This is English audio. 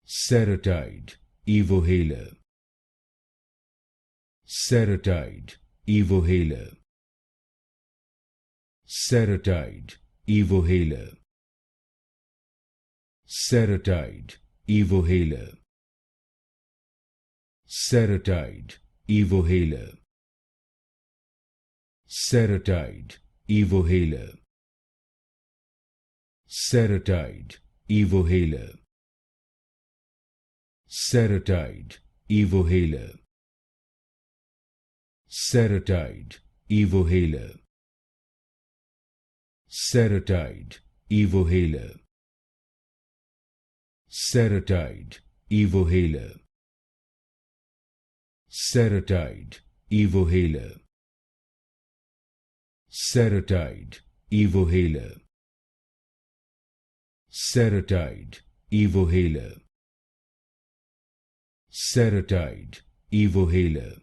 Seretide Evohaler. Seretide Evohaler. Seretide Evohaler. Seretide Evohaler. Seretide Evohaler. Seretide Evohaler. Seretide Evohaler. Seretide Evohaler. Seretide Evohaler. Seretide Evohaler. Seretide Evohaler. Seretide Evohaler. Seretide Evohaler. Seretide Evohaler. Seretide Evohaler.